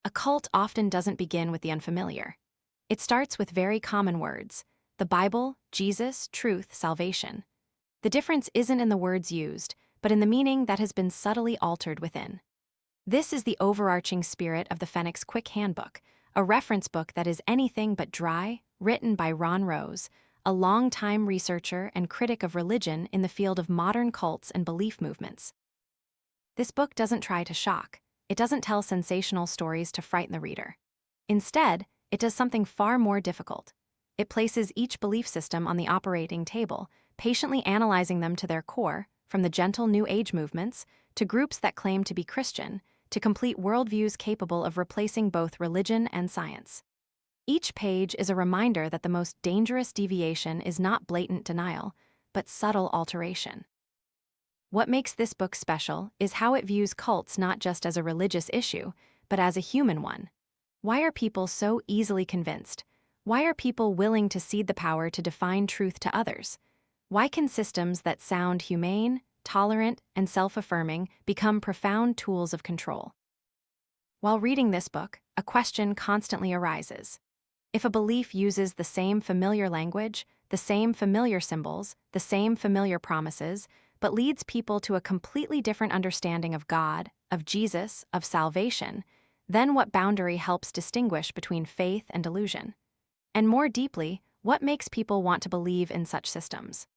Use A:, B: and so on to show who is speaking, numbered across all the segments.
A: A cult often doesn't begin with the unfamiliar. It starts with very common words: the Bible, Jesus, truth, salvation. The difference isn't in the words used, but in the meaning that has been subtly altered within. This is the overarching spirit of the Fenwick's Quick Handbook, a reference book that is anything but dry, written by Ron Rose, a longtime researcher and critic of religion in the field of modern cults and belief movements. This book doesn't try to shock. It doesn't tell sensational stories to frighten the reader. Instead, it does something far more difficult. It places each belief system on the operating table, patiently analyzing them to their core, from the gentle New Age movements to groups that claim to be Christian, to complete worldviews capable of replacing both religion and science. Each page is a reminder that the most dangerous deviation is not blatant denial, but subtle alteration. What makes this book special is how it views cults not just as a religious issue, but as a human one. Why are people so easily convinced? Why are people willing to cede the power to define truth to others? Why can systems that sound humane, tolerant, and self-affirming become profound tools of control? While reading this book, a question constantly arises. If a belief uses the same familiar language, the same familiar symbols, the same familiar promises, but leads people to a completely different understanding of God, of Jesus, of salvation, then what boundary helps distinguish between faith and delusion? And more deeply, what makes people want to believe in such systems?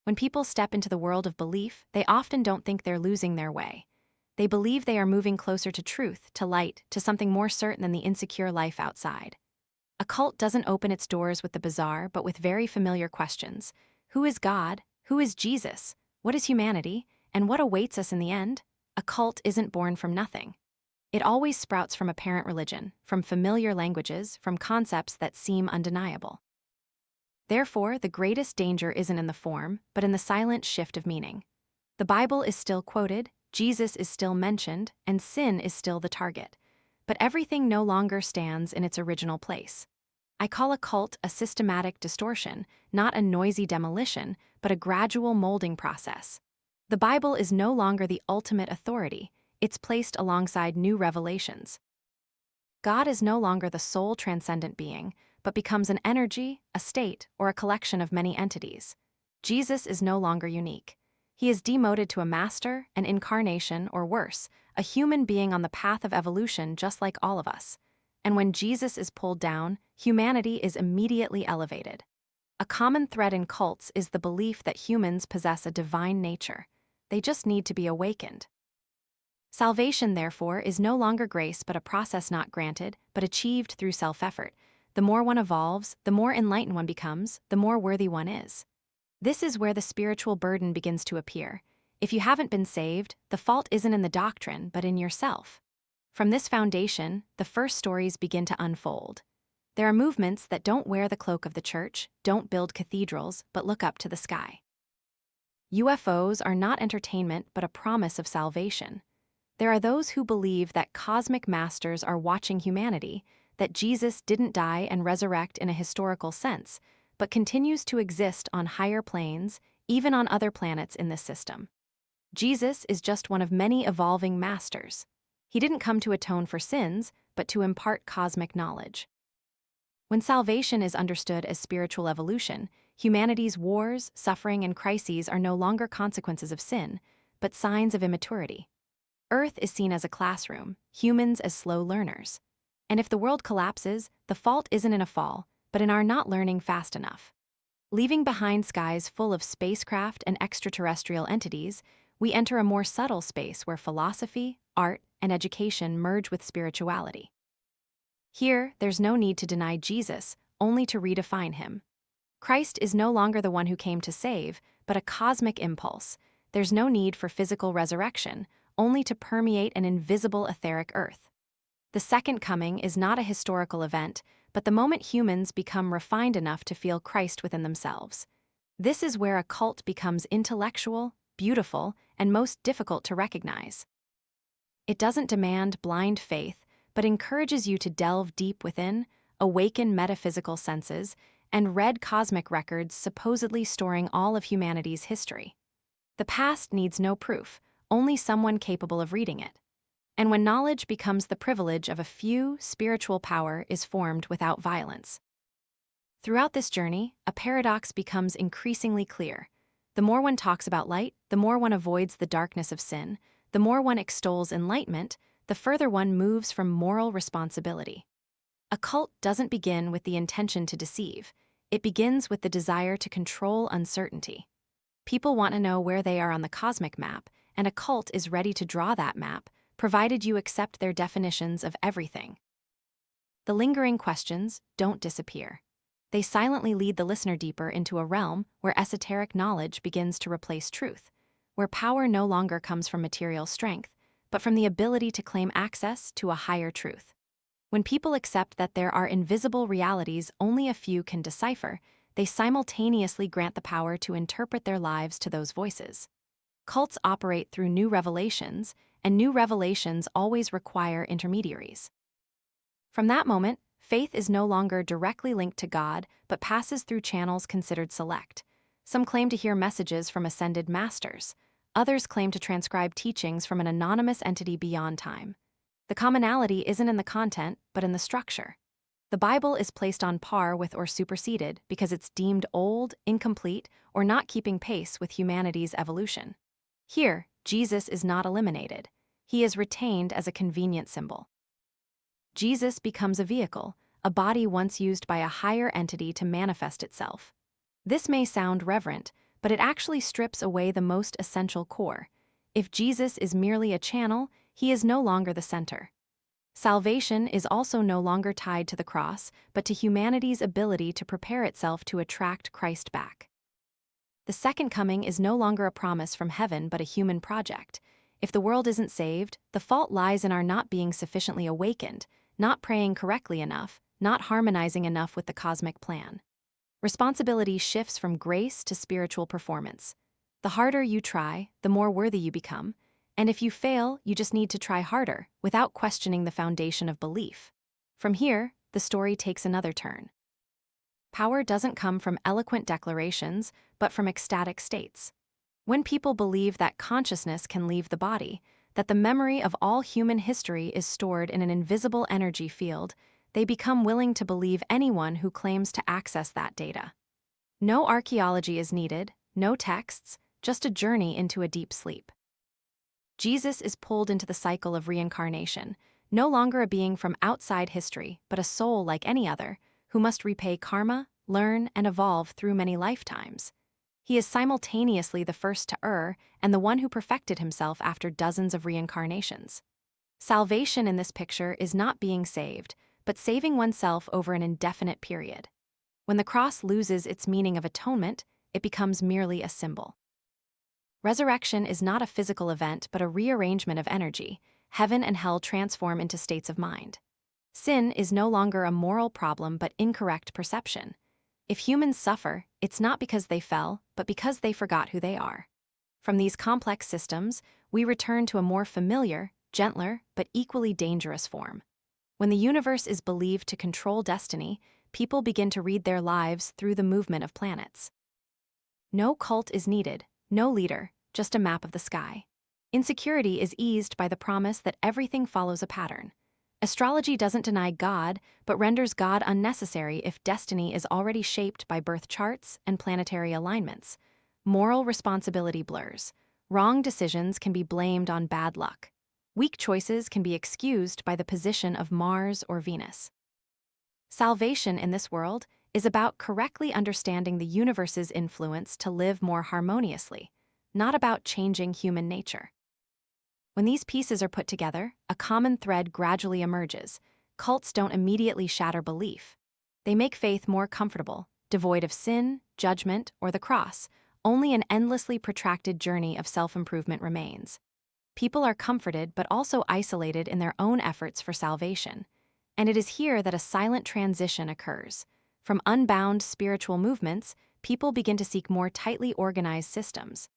A: When people step into the world of belief, they often don't think they're losing their way. They believe they are moving closer to truth, to light, to something more certain than the insecure life outside. A cult doesn't open its doors with the bizarre, but with very familiar questions. Who is God? Who is Jesus? What is humanity? And what awaits us in the end? A cult isn't born from nothing. It always sprouts from apparent religion, from familiar languages, from concepts that seem undeniable. Therefore, the greatest danger isn't in the form, but in the silent shift of meaning. The Bible is still quoted, Jesus is still mentioned, and sin is still the target. But everything no longer stands in its original place. I call a cult a systematic distortion, not a noisy demolition, but a gradual molding process. The Bible is no longer the ultimate authority. It's placed alongside new revelations. God is no longer the sole transcendent being, but becomes an energy, a state, or a collection of many entities. Jesus is no longer unique. He is demoted to a master, an incarnation, or worse, a human being on the path of evolution just like all of us. And when Jesus is pulled down, humanity is immediately elevated. A common thread in cults is the belief that humans possess a divine nature. They just need to be awakened. Salvation, therefore, is no longer grace but a process not granted, but achieved through self-effort. The more one evolves, the more enlightened one becomes, the more worthy one is. This is where the spiritual burden begins to appear. If you haven't been saved, the fault isn't in the doctrine, but in yourself. From this foundation, the first stories begin to unfold. There are movements that don't wear the cloak of the church, don't build cathedrals, but look up to the sky. UFOs are not entertainment, but a promise of salvation. There are those who believe that cosmic masters are watching humanity, that Jesus didn't die and resurrect in a historical sense, but continues to exist on higher planes, even on other planets in this system. Jesus is just one of many evolving masters. He didn't come to atone for sins, but to impart cosmic knowledge. When salvation is understood as spiritual evolution, humanity's wars, suffering, and crises are no longer consequences of sin, but signs of immaturity. Earth is seen as a classroom, humans as slow learners. And if the world collapses, the fault isn't in a fall, but in our not learning fast enough. Leaving behind skies full of spacecraft and extraterrestrial entities, we enter a more subtle space where philosophy, art, and education merge with spirituality. Here, there's no need to deny Jesus, only to redefine him. Christ is no longer the one who came to save, but a cosmic impulse. There's no need for physical resurrection, only to permeate an invisible etheric earth. The second coming is not a historical event, but the moment humans become refined enough to feel Christ within themselves. This is where a cult becomes intellectual, beautiful, and most difficult to recognize. It doesn't demand blind faith, but encourages you to delve deep within, awaken metaphysical senses, and read cosmic records supposedly storing all of humanity's history. The past needs no proof, only someone capable of reading it. And when knowledge becomes the privilege of a few, spiritual power is formed without violence. Throughout this journey, a paradox becomes increasingly clear. The more one talks about light, the more one avoids the darkness of sin. The more one extols enlightenment, the further one moves from moral responsibility. A cult doesn't begin with the intention to deceive. It begins with the desire to control uncertainty. People want to know where they are on the cosmic map, and a cult is ready to draw that map, provided you accept their definitions of everything. The lingering questions don't disappear. They silently lead the listener deeper into a realm where esoteric knowledge begins to replace truth, where power no longer comes from material strength, but from the ability to claim access to a higher truth. When people accept that there are invisible realities only a few can decipher, they simultaneously grant the power to interpret their lives to those voices. Cults operate through new revelations, and new revelations always require intermediaries. From that moment, faith is no longer directly linked to God, but passes through channels considered select. Some claim to hear messages from ascended masters. Others claim to transcribe teachings from an anonymous entity beyond time. The commonality isn't in the content, but in the structure. The Bible is placed on par with or superseded because it's deemed old, incomplete, or not keeping pace with humanity's evolution. Here, Jesus is not eliminated. He is retained as a convenient symbol. Jesus becomes a vehicle, a body once used by a higher entity to manifest itself. This may sound reverent, but it actually strips away the most essential core. If Jesus is merely a channel, he is no longer the center. Salvation is also no longer tied to the cross, but to humanity's ability to prepare itself to attract Christ back. The second coming is no longer a promise from heaven but a human project. If the world isn't saved, the fault lies in our not being sufficiently awakened, not praying correctly enough, not harmonizing enough with the cosmic plan. Responsibility shifts from grace to spiritual performance. The harder you try, the more worthy you become. And if you fail, you just need to try harder, without questioning the foundation of belief. From here, the story takes another turn. Power doesn't come from eloquent declarations, but from ecstatic states. When people believe that consciousness can leave the body, that the memory of all human history is stored in an invisible energy field, they become willing to believe anyone who claims to access that data. No archaeology is needed, no texts, just a journey into a deep sleep. Jesus is pulled into the cycle of reincarnation, no longer a being from outside history, but a soul like any other, who must repay karma, learn, and evolve through many lifetimes. He is simultaneously the first to err and the one who perfected himself after dozens of reincarnations. Salvation in this picture is not being saved, but saving oneself over an indefinite period. When the cross loses its meaning of atonement, it becomes merely a symbol. Resurrection is not a physical event but a rearrangement of energy. Heaven and hell transform into states of mind. Sin is no longer a moral problem but incorrect perception. If humans suffer, it's not because they fell, but because they forgot who they are. From these complex systems, we return to a more familiar, gentler, but equally dangerous form. When the universe is believed to control destiny, people begin to read their lives through the movement of planets. No cult is needed, no leader, just a map of the sky. Insecurity is eased by the promise that everything follows a pattern. Astrology doesn't deny God, but renders God unnecessary if destiny is already shaped by birth charts and planetary alignments. Moral responsibility blurs. Wrong decisions can be blamed on bad luck. Weak choices can be excused by the position of Mars or Venus. Salvation in this world is about correctly understanding the universe's influence to live more harmoniously, not about changing human nature. When these pieces are put together, a common thread gradually emerges. Cults don't immediately shatter belief. They make faith more comfortable, devoid of sin, judgment, or the cross. Only an endlessly protracted journey of self-improvement remains. People are comforted but also isolated in their own efforts for salvation. And it is here that a silent transition occurs. From unbound spiritual movements, people begin to seek more tightly organized systems.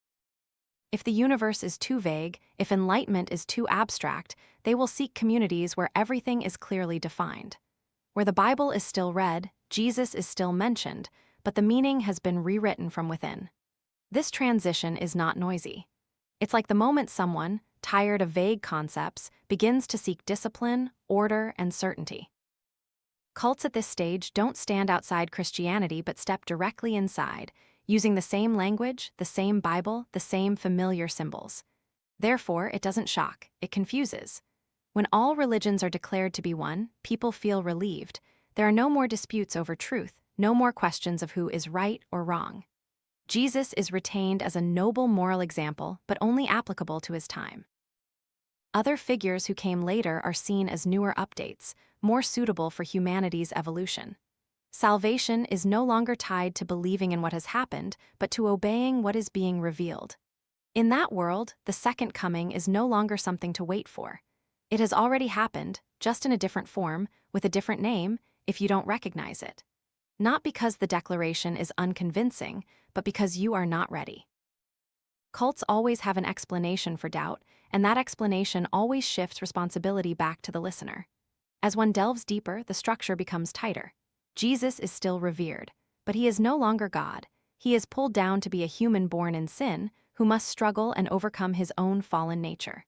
A: If the universe is too vague, if enlightenment is too abstract, they will seek communities where everything is clearly defined. Where the Bible is still read, Jesus is still mentioned, but the meaning has been rewritten from within. This transition is not noisy. It's like the moment someone, tired of vague concepts, begins to seek discipline, order, and certainty. Cults at this stage don't stand outside Christianity but step directly inside, using the same language, the same Bible, the same familiar symbols. Therefore, it doesn't shock, it confuses. When all religions are declared to be one, people feel relieved. There are no more disputes over truth, no more questions of who is right or wrong. Jesus is retained as a noble moral example, but only applicable to his time. Other figures who came later are seen as newer updates, more suitable for humanity's evolution. Salvation is no longer tied to believing in what has happened, but to obeying what is being revealed. In that world, the second coming is no longer something to wait for. It has already happened, just in a different form, with a different name, if you don't recognize it. Not because the declaration is unconvincing, but because you are not ready. Cults always have an explanation for doubt, and that explanation always shifts responsibility back to the listener. As one delves deeper, the structure becomes tighter. Jesus is still revered, but he is no longer God. He is pulled down to be a human born in sin, who must struggle and overcome his own fallen nature.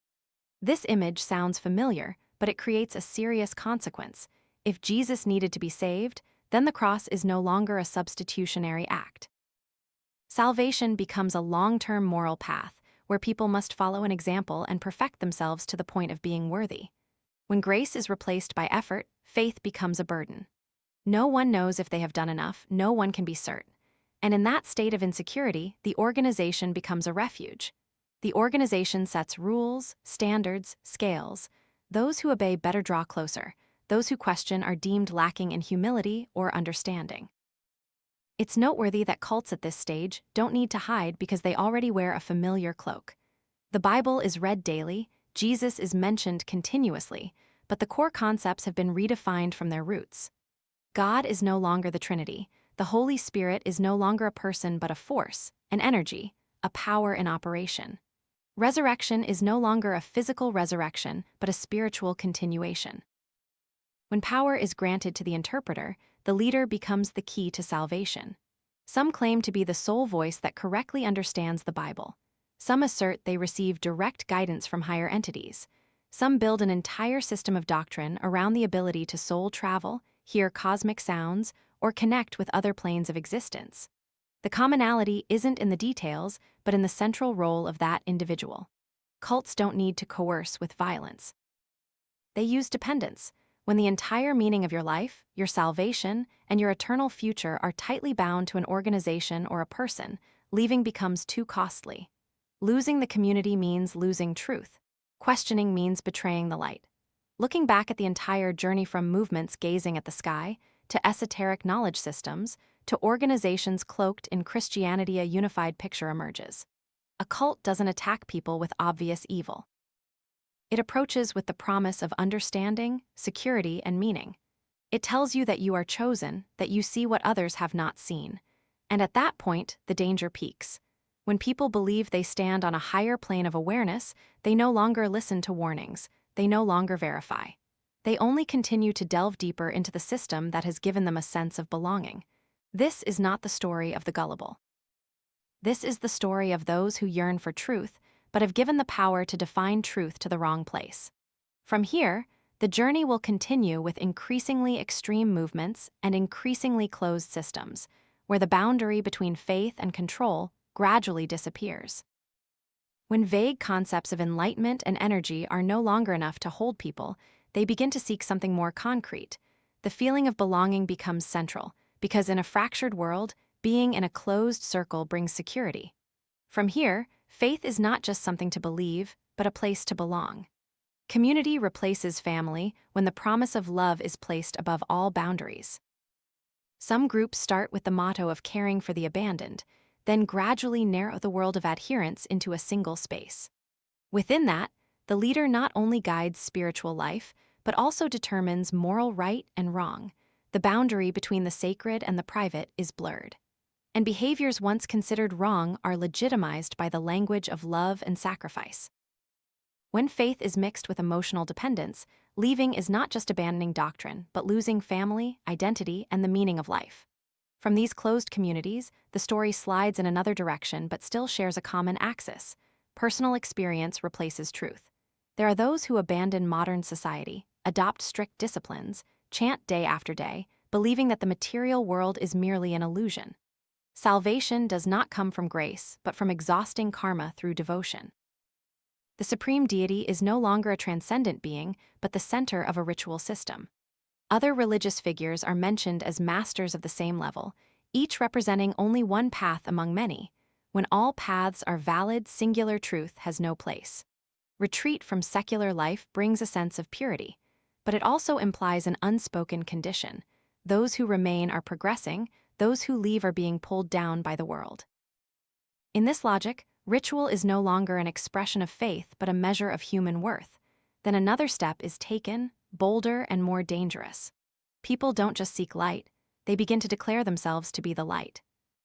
A: This image sounds familiar, but it creates a serious consequence. If Jesus needed to be saved, then the cross is no longer a substitutionary act. Salvation becomes a long-term moral path, where people must follow an example and perfect themselves to the point of being worthy. When grace is replaced by effort, faith becomes a burden. No one knows if they have done enough, no one can be certain. And in that state of insecurity, the organization becomes a refuge. The organization sets rules, standards, scales. Those who obey better draw closer. Those who question are deemed lacking in humility or understanding. It's noteworthy that cults at this stage don't need to hide because they already wear a familiar cloak. The Bible is read daily, Jesus is mentioned continuously, but the core concepts have been redefined from their roots. God is no longer the Trinity. The Holy Spirit is no longer a person but a force, an energy, a power in operation. Resurrection is no longer a physical resurrection but a spiritual continuation. When power is granted to the interpreter, the leader becomes the key to salvation. Some claim to be the sole voice that correctly understands the Bible. Some assert they receive direct guidance from higher entities. Some build an entire system of doctrine around the ability to soul travel, hear cosmic sounds, or connect with other planes of existence. The commonality isn't in the details, but in the central role of that individual. Cults don't need to coerce with violence. They use dependence. When the entire meaning of your life, your salvation, and your eternal future are tightly bound to an organization or a person, leaving becomes too costly. Losing the community means losing truth. Questioning means betraying the light. Looking back at the entire journey from movements gazing at the sky, to esoteric knowledge systems, to organizations cloaked in Christianity, a unified picture emerges. A cult doesn't attack people with obvious evil. It approaches with the promise of understanding, security, and meaning. It tells you that you are chosen, that you see what others have not seen. And at that point, the danger peaks. When people believe they stand on a higher plane of awareness, they no longer listen to warnings, they no longer verify. They only continue to delve deeper into the system that has given them a sense of belonging. This is not the story of the gullible. This is the story of those who yearn for truth, but have given the power to define truth to the wrong place. From here, the journey will continue with increasingly extreme movements and increasingly closed systems, where the boundary between faith and control gradually disappears. When vague concepts of enlightenment and energy are no longer enough to hold people, they begin to seek something more concrete. The feeling of belonging becomes central, because in a fractured world, being in a closed circle brings security. From here, faith is not just something to believe, but a place to belong. Community replaces family when the promise of love is placed above all boundaries. Some groups start with the motto of caring for the abandoned, then gradually narrow the world of adherents into a single space. Within that, the leader not only guides spiritual life, but also determines moral right and wrong. The boundary between the sacred and the private is blurred. And behaviors once considered wrong are legitimized by the language of love and sacrifice. When faith is mixed with emotional dependence, leaving is not just abandoning doctrine, but losing family, identity, and the meaning of life. From these closed communities, the story slides in another direction but still shares a common axis. personal experience replaces truth. There are those who abandon modern society, adopt strict disciplines, chant day after day, believing that the material world is merely an illusion. Salvation does not come from grace, but from exhausting karma through devotion. The supreme deity is no longer a transcendent being, but the center of a ritual system. Other religious figures are mentioned as masters of the same level, each representing only one path among many. When all paths are valid, singular truth has no place. Retreat from secular life brings a sense of purity, but it also implies an unspoken condition. Those who remain are progressing, those who leave are being pulled down by the world. In this logic, ritual is no longer an expression of faith but a measure of human worth. Then another step is taken, bolder and more dangerous. People don't just seek light, they begin to declare themselves to be the light.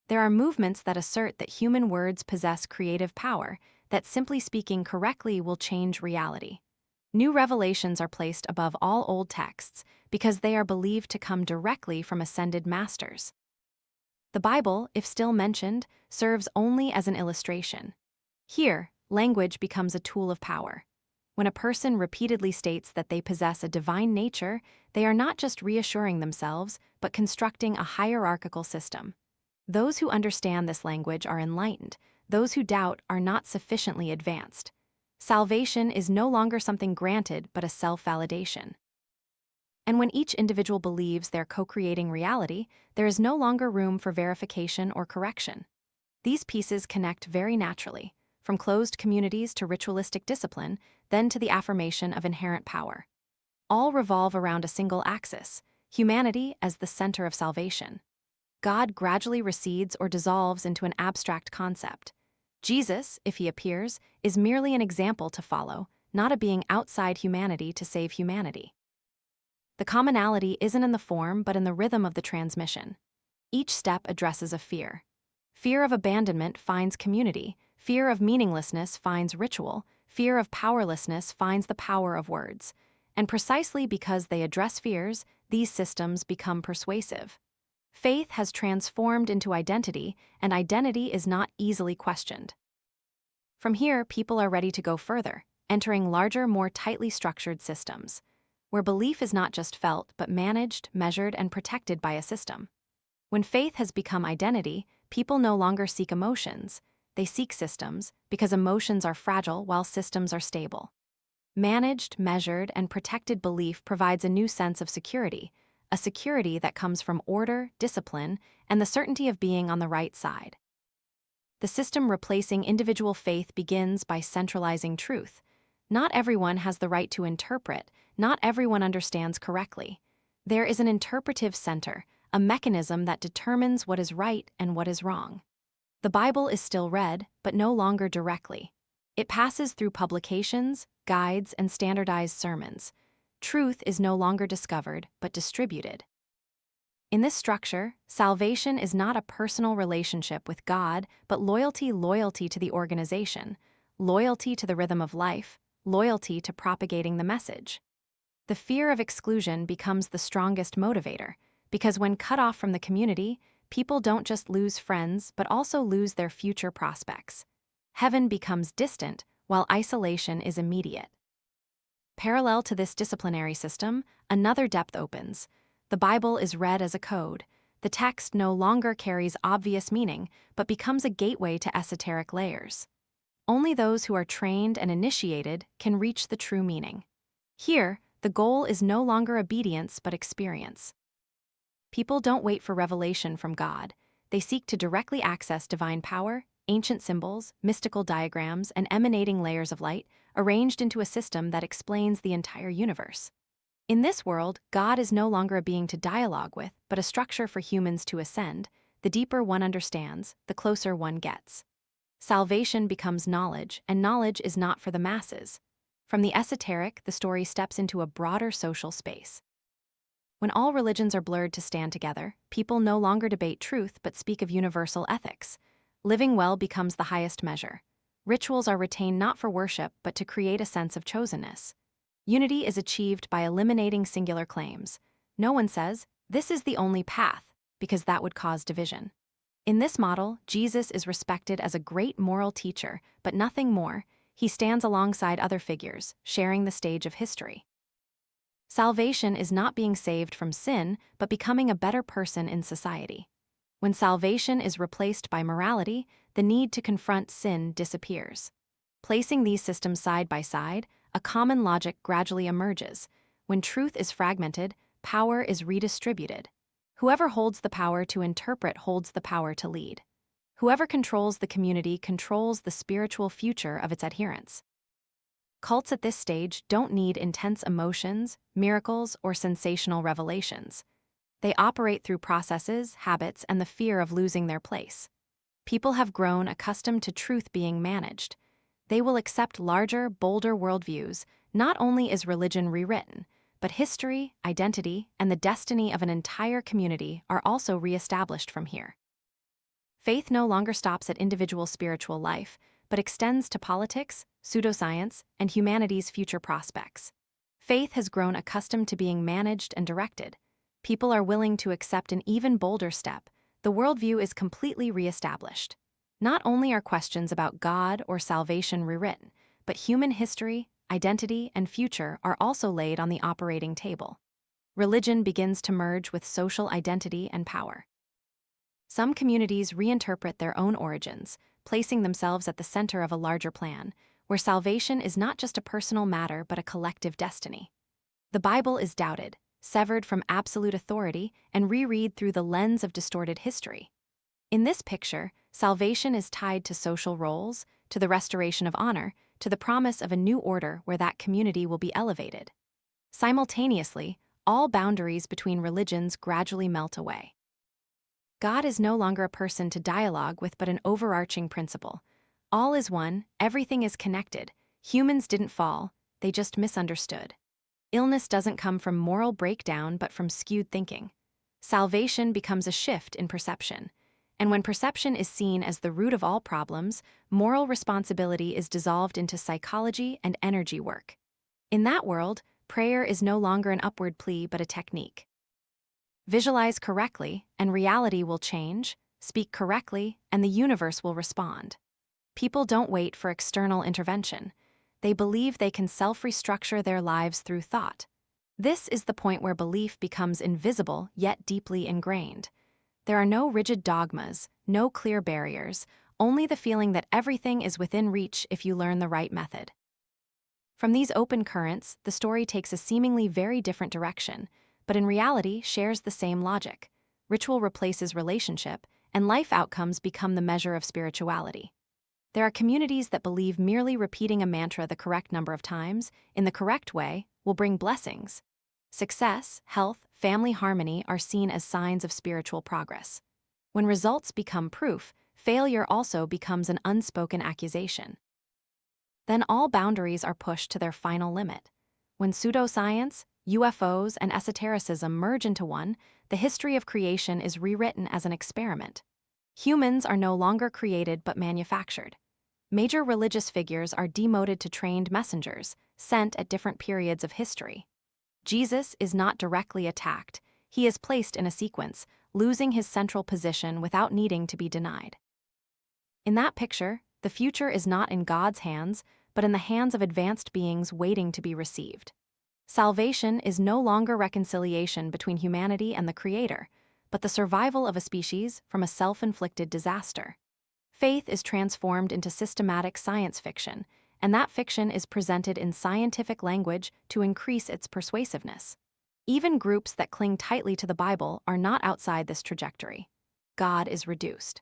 A: There are movements that assert that human words possess creative power, that simply speaking correctly will change reality. New revelations are placed above all old texts because they are believed to come directly from ascended masters. The Bible, if still mentioned, serves only as an illustration. Here, language becomes a tool of power. When a person repeatedly states that they possess a divine nature, they are not just reassuring themselves, but constructing a hierarchical system. Those who understand this language are enlightened. Those who doubt are not sufficiently advanced. Salvation is no longer something granted, but a self-validation. And when each individual believes they're co-creating reality, there is no longer room for verification or correction. These pieces connect very naturally, from closed communities to ritualistic discipline, then to the affirmation of inherent power. All revolve around a single axis, humanity as the center of salvation. God gradually recedes or dissolves into an abstract concept. Jesus, if he appears, is merely an example to follow, not a being outside humanity to save humanity. The commonality isn't in the form but in the rhythm of the transmission. Each step addresses a fear. Fear of abandonment finds community, fear of meaninglessness finds ritual, fear of powerlessness finds the power of words. And precisely because they address fears, these systems become persuasive. Faith has transformed into identity, and identity is not easily questioned. From here, people are ready to go further, entering larger, more tightly structured systems, where belief is not just felt but managed, measured, and protected by a system. When faith has become identity, people no longer seek emotions. They seek systems, because emotions are fragile while systems are stable. Managed, measured, and protected belief provides a new sense of security, a security that comes from order, discipline, and the certainty of being on the right side. The system replacing individual faith begins by centralizing truth. Not everyone has the right to interpret, not everyone understands correctly. There is an interpretive center, a mechanism that determines what is right and what is wrong. The Bible is still read, but no longer directly. It passes through publications, guides, and standardized sermons. Truth is no longer discovered, but distributed. In this structure, salvation is not a personal relationship with God, but loyalty to the organization, loyalty to the rhythm of life, loyalty to propagating the message. The fear of exclusion becomes the strongest motivator, because when cut off from the community, people don't just lose friends, but also lose their future prospects. Heaven becomes distant, while isolation is immediate. Parallel to this disciplinary system, another depth opens. The Bible is read as a code. The text no longer carries obvious meaning, but becomes a gateway to esoteric layers. Only those who are trained and initiated can reach the true meaning. Here, the goal is no longer obedience but experience. People don't wait for revelation from God. They seek to directly access divine power, ancient symbols, mystical diagrams, and emanating layers of light, arranged into a system that explains the entire universe. In this world, God is no longer a being to dialogue with, but a structure for humans to ascend. The deeper one understands, the closer one gets. Salvation becomes knowledge, and knowledge is not for the masses. From the esoteric, the story steps into a broader social space. When all religions are blurred to stand together, people no longer debate truth but speak of universal ethics. Living well becomes the highest measure. Rituals are retained not for worship but to create a sense of chosenness. Unity is achieved by eliminating singular claims. No one says, "This is the only path," because that would cause division. In this model, Jesus is respected as a great moral teacher, but nothing more. He stands alongside other figures, sharing the stage of history. Salvation is not being saved from sin, but becoming a better person in society. When salvation is replaced by morality, the need to confront sin disappears. Placing these systems side by side, a common logic gradually emerges. When truth is fragmented, power is redistributed. Whoever holds the power to interpret holds the power to lead. Whoever controls the community controls the spiritual future of its adherents. Cults at this stage don't need intense emotions, miracles, or sensational revelations. They operate through processes, habits, and the fear of losing their place. People have grown accustomed to truth being managed. They will accept larger, bolder worldviews. Not only is religion rewritten, but history, identity, and the destiny of an entire community are also reestablished from here. Faith no longer stops at individual spiritual life, but extends to politics, pseudoscience, and humanity's future prospects. Faith has grown accustomed to being managed and directed. People are willing to accept an even bolder step. The worldview is completely reestablished. Not only are questions about God or salvation rewritten, but human history, identity, and future are also laid on the operating table. Religion begins to merge with social identity and power. Some communities reinterpret their own origins, placing themselves at the center of a larger plan, where salvation is not just a personal matter but a collective destiny. The Bible is doubted, severed from absolute authority, and reread through the lens of distorted history. In this picture, salvation is tied to social roles, to the restoration of honor, to the promise of a new order where that community will be elevated. Simultaneously, all boundaries between religions gradually melt away. God is no longer a person to dialogue with but an overarching principle. All is one, everything is connected. Humans didn't fall, they just misunderstood. Illness doesn't come from moral breakdown but from skewed thinking. Salvation becomes a shift in perception. And when perception is seen as the root of all problems, moral responsibility is dissolved into psychology and energy work. In that world, prayer is no longer an upward plea but a technique. Visualize correctly, and reality will change. Speak correctly, and the universe will respond. People don't wait for external intervention. They believe they can self-restructure their lives through thought. This is the point where belief becomes invisible yet deeply ingrained. There are no rigid dogmas, no clear barriers, only the feeling that everything is within reach if you learn the right method. From these open currents, the story takes a seemingly very different direction, but in reality shares the same logic. Ritual replaces relationship, and life outcomes become the measure of spirituality. There are communities that believe merely repeating a mantra the correct number of times, in the correct way, will bring blessings. Success, health, family harmony are seen as signs of spiritual progress. When results become proof, failure also becomes an unspoken accusation. Then all boundaries are pushed to their final limit. When pseudoscience, UFOs, and esotericism merge into one, the history of creation is rewritten as an experiment. Humans are no longer created but manufactured. Major religious figures are demoted to trained messengers, sent at different periods of history. Jesus is not directly attacked. He is placed in a sequence, losing his central position without needing to be denied. In that picture, the future is not in God's hands, but in the hands of advanced beings waiting to be received. Salvation is no longer reconciliation between humanity and the Creator, but the survival of a species from a self-inflicted disaster. Faith is transformed into systematic science fiction, and that fiction is presented in scientific language to increase its persuasiveness. Even groups that cling tightly to the Bible are not outside this trajectory. God is reduced.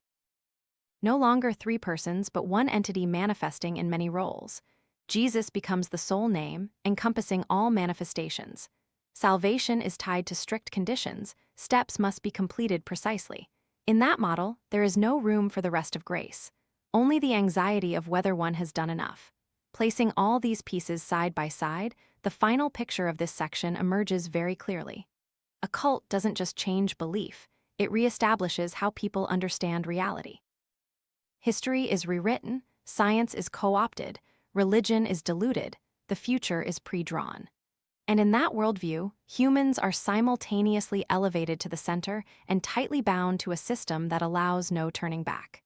A: No longer three persons, but one entity manifesting in many roles. Jesus becomes the sole name, encompassing all manifestations. Salvation is tied to strict conditions, steps must be completed precisely. In that model, there is no room for the rest of grace, only the anxiety of whether one has done enough. Placing all these pieces side by side, the final picture of this section emerges very clearly. A cult doesn't just change belief, it reestablishes how people understand reality. History is rewritten, science is co-opted, religion is diluted, the future is pre-drawn. And in that worldview, humans are simultaneously elevated to the center and tightly bound to a system that allows no turning back.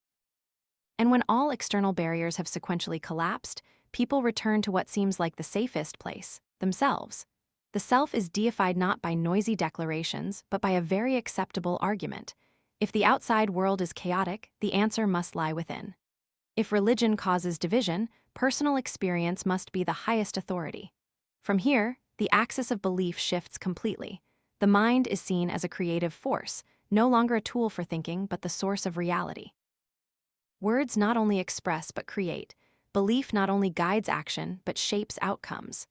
A: And when all external barriers have sequentially collapsed, people return to what seems like the safest place, themselves. The self is deified not by noisy declarations, but by a very acceptable argument. If the outside world is chaotic, the answer must lie within. If religion causes division, personal experience must be the highest authority. From here, the axis of belief shifts completely. The mind is seen as a creative force, no longer a tool for thinking, but the source of reality. Words not only express but create. Belief not only guides action but shapes outcomes.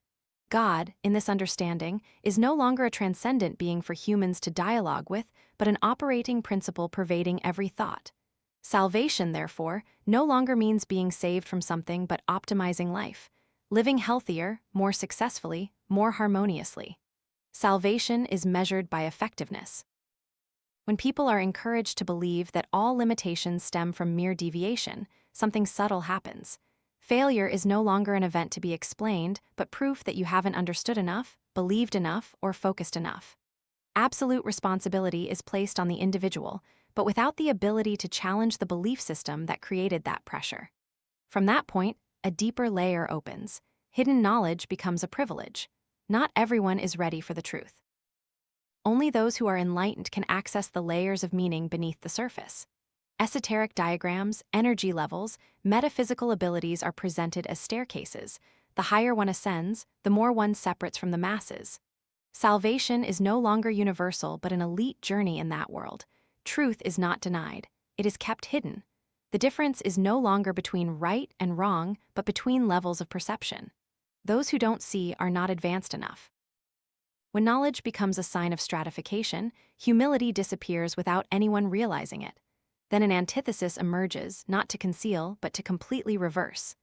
A: God, in this understanding, is no longer a transcendent being for humans to dialogue with, but an operating principle pervading every thought. Salvation, therefore, no longer means being saved from something but optimizing life, living healthier, more successfully, more harmoniously. Salvation is measured by effectiveness. When people are encouraged to believe that all limitations stem from mere deviation, something subtle happens. Failure is no longer an event to be explained, but proof that you haven't understood enough, believed enough, or focused enough. Absolute responsibility is placed on the individual, but without the ability to challenge the belief system that created that pressure. From that point, a deeper layer opens. Hidden knowledge becomes a privilege. Not everyone is ready for the truth. Only those who are enlightened can access the layers of meaning beneath the surface. Esoteric diagrams, energy levels, metaphysical abilities are presented as staircases. The higher one ascends, the more one separates from the masses. Salvation is no longer universal but an elite journey in that world. Truth is not denied. It is kept hidden. The difference is no longer between right and wrong, but between levels of perception. Those who don't see are not advanced enough. When knowledge becomes a sign of stratification, humility disappears without anyone realizing it. Then an antithesis emerges, not to conceal, but to completely reverse.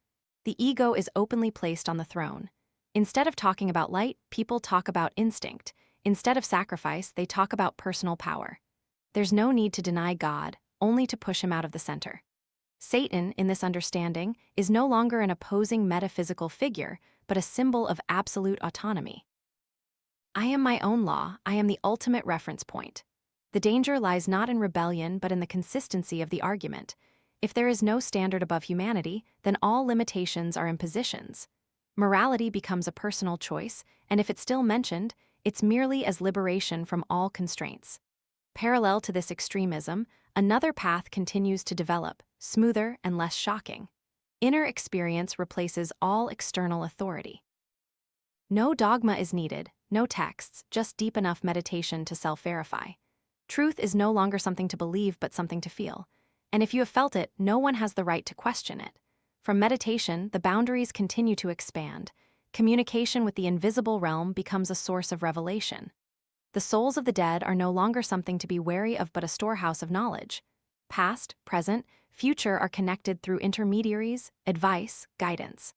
A: The ego is openly placed on the throne. Instead of talking about light, people talk about instinct. Instead of sacrifice, they talk about personal power. There's no need to deny God, only to push him out of the center. Satan, in this understanding, is no longer an opposing metaphysical figure, but a symbol of absolute autonomy. I am my own law, I am the ultimate reference point. The danger lies not in rebellion but in the consistency of the argument. If there is no standard above humanity, then all limitations are impositions. Morality becomes a personal choice, and if it's still mentioned, it's merely as liberation from all constraints. Parallel to this extremism, another path continues to develop, smoother and less shocking. Inner experience replaces all external authority. No dogma is needed, no texts, just deep enough meditation to self-verify. Truth is no longer something to believe but something to feel. And if you have felt it, no one has the right to question it. From meditation, the boundaries continue to expand. Communication with the invisible realm becomes a source of revelation. The souls of the dead are no longer something to be wary of but a storehouse of knowledge. Past, present, future are connected through intermediaries, advice, guidance.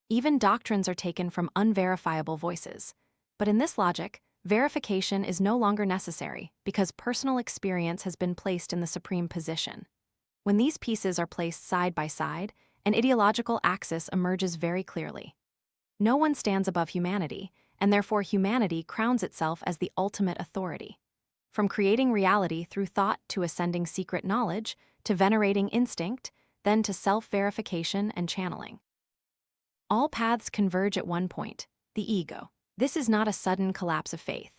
A: Even doctrines are taken from unverifiable voices. But in this logic, verification is no longer necessary because personal experience has been placed in the supreme position. When these pieces are placed side by side, an ideological axis emerges very clearly. No one stands above humanity, and therefore humanity crowns itself as the ultimate authority. From creating reality through thought to ascending secret knowledge, to venerating instinct, then to self-verification and channeling. All paths converge at one point, the ego. This is not a sudden collapse of faith.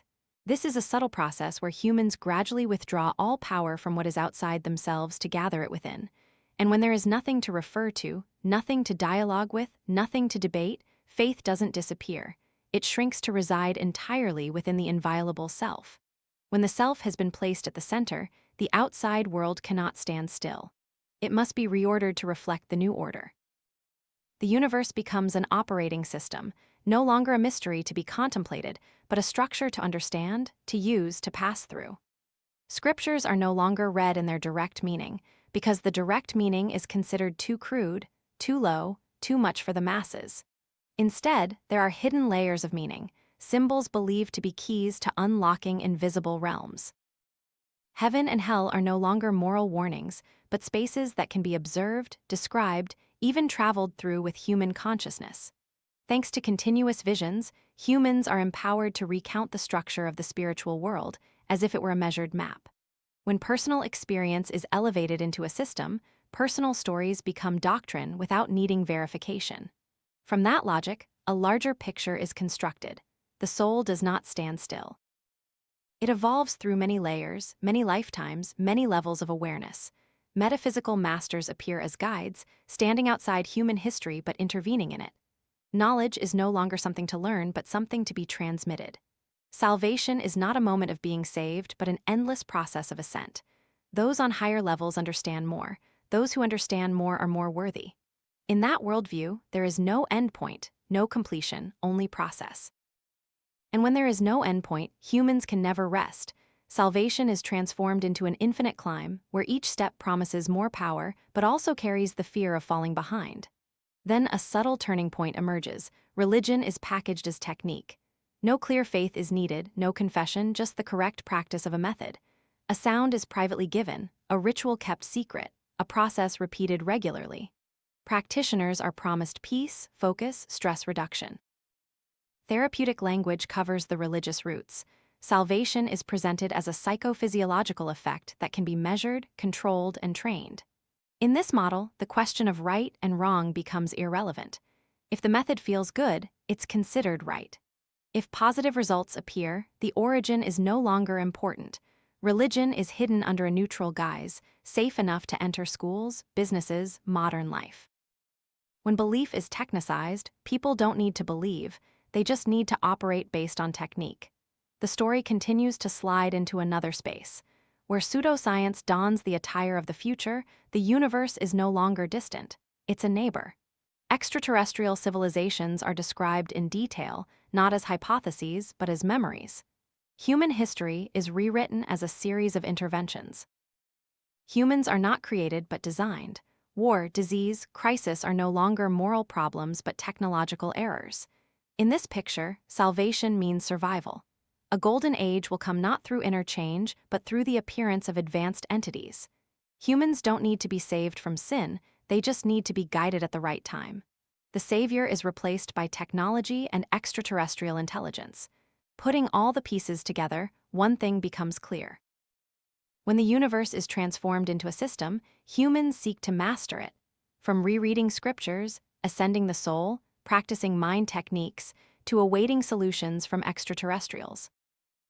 A: This is a subtle process where humans gradually withdraw all power from what is outside themselves to gather it within. And when there is nothing to refer to, nothing to dialogue with, nothing to debate, faith doesn't disappear. It shrinks to reside entirely within the inviolable self. When the self has been placed at the center, the outside world cannot stand still. It must be reordered to reflect the new order. The universe becomes an operating system, no longer a mystery to be contemplated, but a structure to understand, to use, to pass through. Scriptures are no longer read in their direct meaning, because the direct meaning is considered too crude, too low, too much for the masses. Instead, there are hidden layers of meaning, symbols believed to be keys to unlocking invisible realms. Heaven and hell are no longer moral warnings, but spaces that can be observed, described, even traveled through with human consciousness. Thanks to continuous visions, humans are empowered to recount the structure of the spiritual world as if it were a measured map. When personal experience is elevated into a system, personal stories become doctrine without needing verification. From that logic, a larger picture is constructed. The soul does not stand still. It evolves through many layers, many lifetimes, many levels of awareness. Metaphysical masters appear as guides, standing outside human history but intervening in it. Knowledge is no longer something to learn but something to be transmitted. Salvation is not a moment of being saved but an endless process of ascent. Those on higher levels understand more. Those who understand more are more worthy. In that worldview, there is no end point, no completion, only process. And when there is no end point, humans can never rest. Salvation is transformed into an infinite climb, where each step promises more power, but also carries the fear of falling behind. Then a subtle turning point emerges. Religion is packaged as technique. No clear faith is needed, no confession, just the correct practice of a method. A sound is privately given, a ritual kept secret, a process repeated regularly. Practitioners are promised peace, focus, stress reduction. Therapeutic language covers the religious roots. Salvation is presented as a psychophysiological effect that can be measured, controlled, and trained. In this model, the question of right and wrong becomes irrelevant. If the method feels good, it's considered right. If positive results appear, the origin is no longer important. Religion is hidden under a neutral guise, safe enough to enter schools, businesses, modern life. When belief is technicized, people don't need to believe, they just need to operate based on technique. The story continues to slide into another space. Where pseudoscience dons the attire of the future, the universe is no longer distant. It's a neighbor. Extraterrestrial civilizations are described in detail, not as hypotheses, but as memories. Human history is rewritten as a series of interventions. Humans are not created but designed. War, disease, crisis are no longer moral problems but technological errors. In this picture, salvation means survival. A golden age will come not through inner change, but through the appearance of advanced entities. Humans don't need to be saved from sin, they just need to be guided at the right time. The savior is replaced by technology and extraterrestrial intelligence. Putting all the pieces together, one thing becomes clear. When the universe is transformed into a system, humans seek to master it. From rereading scriptures, ascending the soul, practicing mind techniques, to awaiting solutions from extraterrestrials.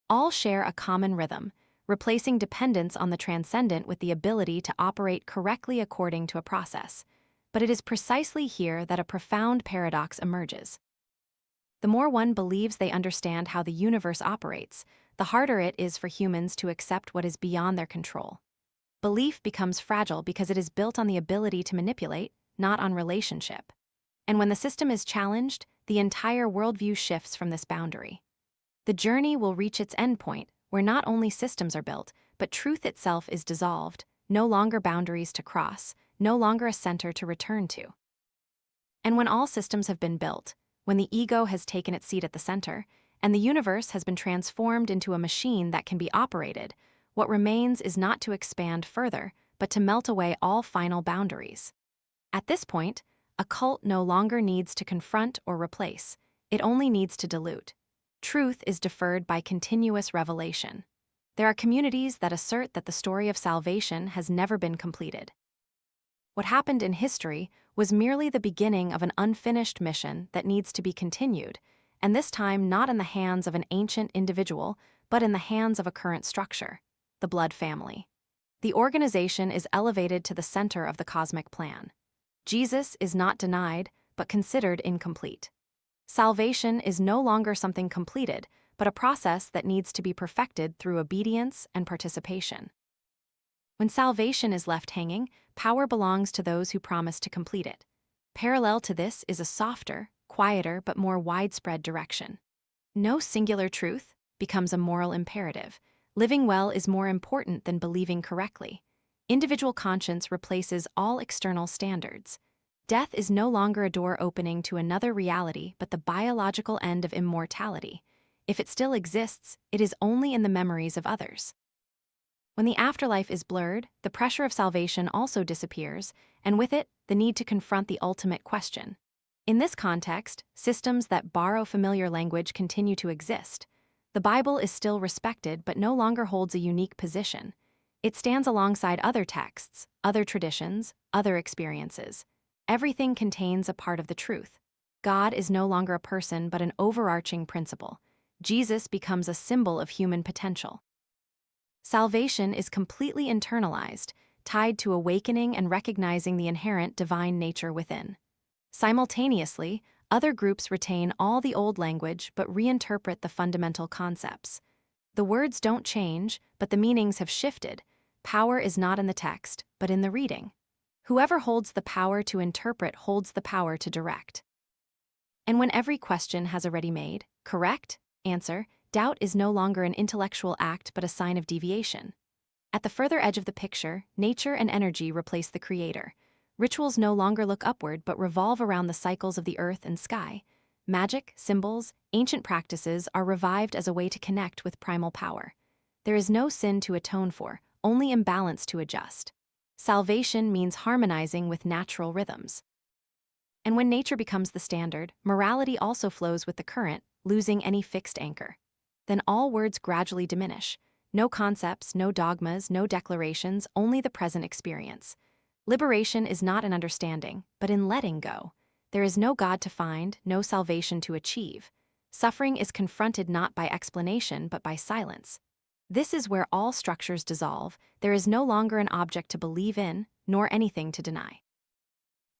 A: All share a common rhythm, replacing dependence on the transcendent with the ability to operate correctly according to a process. But it is precisely here that a profound paradox emerges. The more one believes they understand how the universe operates, the harder it is for humans to accept what is beyond their control. Belief becomes fragile because it is built on the ability to manipulate, not on relationship. And when the system is challenged, the entire worldview shifts from this boundary. The journey will reach its endpoint, where not only systems are built, but truth itself is dissolved, no longer boundaries to cross, no longer a center to return to. And when all systems have been built, when the ego has taken its seat at the center, and the universe has been transformed into a machine that can be operated, what remains is not to expand further, but to melt away all final boundaries. At this point, a cult no longer needs to confront or replace, it only needs to dilute. Truth is deferred by continuous revelation. There are communities that assert that the story of salvation has never been completed. What happened in history was merely the beginning of an unfinished mission that needs to be continued, and this time not in the hands of an ancient individual, but in the hands of a current structure, the blood family. The organization is elevated to the center of the cosmic plan. Jesus is not denied, but considered incomplete. Salvation is no longer something completed, but a process that needs to be perfected through obedience and participation. When salvation is left hanging, power belongs to those who promise to complete it. Parallel to this is a softer, quieter, but more widespread direction. No singular truth becomes a moral imperative. Living well is more important than believing correctly. Individual conscience replaces all external standards. Death is no longer a door opening to another reality but the biological end of immortality. If it still exists, it is only in the memories of others. When the afterlife is blurred, the pressure of salvation also disappears, and with it, the need to confront the ultimate question. In this context, systems that borrow familiar language continue to exist. The Bible is still respected but no longer holds a unique position. It stands alongside other texts, other traditions, other experiences. Everything contains a part of the truth. God is no longer a person but an overarching principle. Jesus becomes a symbol of human potential. Salvation is completely internalized, tied to awakening and recognizing the inherent divine nature within. Simultaneously, other groups retain all the old language but reinterpret the fundamental concepts. The words don't change, but the meanings have shifted. Power is not in the text, but in the reading. Whoever holds the power to interpret holds the power to direct. And when every question has a ready-made, correct answer, doubt is no longer an intellectual act but a sign of deviation. At the further edge of the picture, nature and energy replace the creator. Rituals no longer look upward but revolve around the cycles of the earth and sky. Magic, symbols, ancient practices are revived as a way to connect with primal power. There is no sin to atone for, only imbalance to adjust. Salvation means harmonizing with natural rhythms. And when nature becomes the standard, morality also flows with the current, losing any fixed anchor. Then all words gradually diminish. No concepts, no dogmas, no declarations, only the present experience. Liberation is not in understanding, but in letting go. There is no God to find, no salvation to achieve. Suffering is confronted not by explanation but by silence. This is where all structures dissolve. There is no longer an object to believe in, nor anything to deny.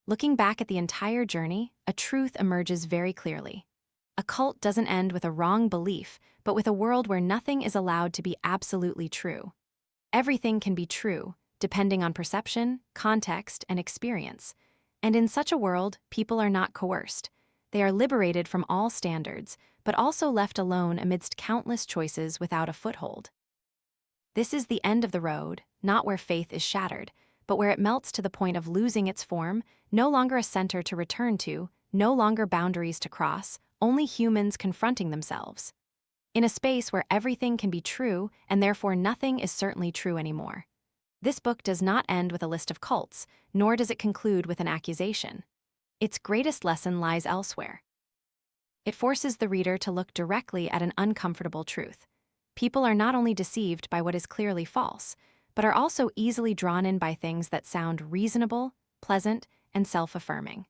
A: Looking back at the entire journey, a truth emerges very clearly. A cult doesn't end with a wrong belief, but with a world where nothing is allowed to be absolutely true. Everything can be true, depending on perception, context, and experience. And in such a world, people are not coerced. They are liberated from all standards, but also left alone amidst countless choices without a foothold. This is the end of the road, not where faith is shattered, but where it melts to the point of losing its form, no longer a center to return to, no longer boundaries to cross, only humans confronting themselves. In a space where everything can be true, and therefore nothing is certainly true anymore. This book does not end with a list of cults, nor does it conclude with an accusation. Its greatest lesson lies elsewhere. It forces the reader to look directly at an uncomfortable truth. People are not only deceived by what is clearly false, but are also easily drawn in by things that sound reasonable, pleasant, and self-affirming.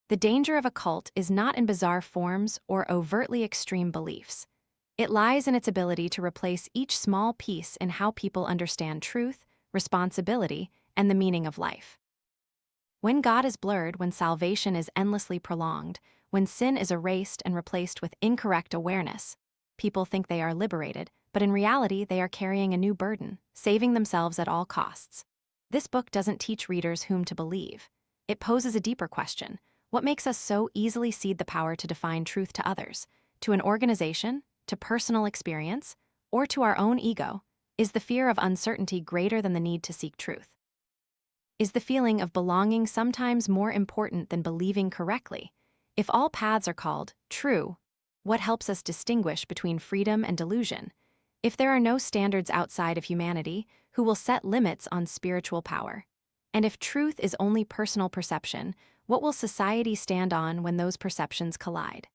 A: The danger of a cult is not in bizarre forms or overtly extreme beliefs. It lies in its ability to replace each small piece in how people understand truth, responsibility, and the meaning of life. When God is blurred, when salvation is endlessly prolonged, when sin is erased and replaced with incorrect awareness, people think they are liberated, but in reality they are carrying a new burden, saving themselves at all costs. This book doesn't teach readers whom to believe. It poses a deeper question. What makes us so easily cede the power to define truth to others, to an organization, to personal experience, or to our own ego? Is the fear of uncertainty greater than the need to seek truth? Is the feeling of belonging sometimes more important than believing correctly? If all paths are called true, what helps us distinguish between freedom and delusion? If there are no standards outside of humanity, who will set limits on spiritual power? And if truth is only personal perception, what will society stand on when those perceptions collide?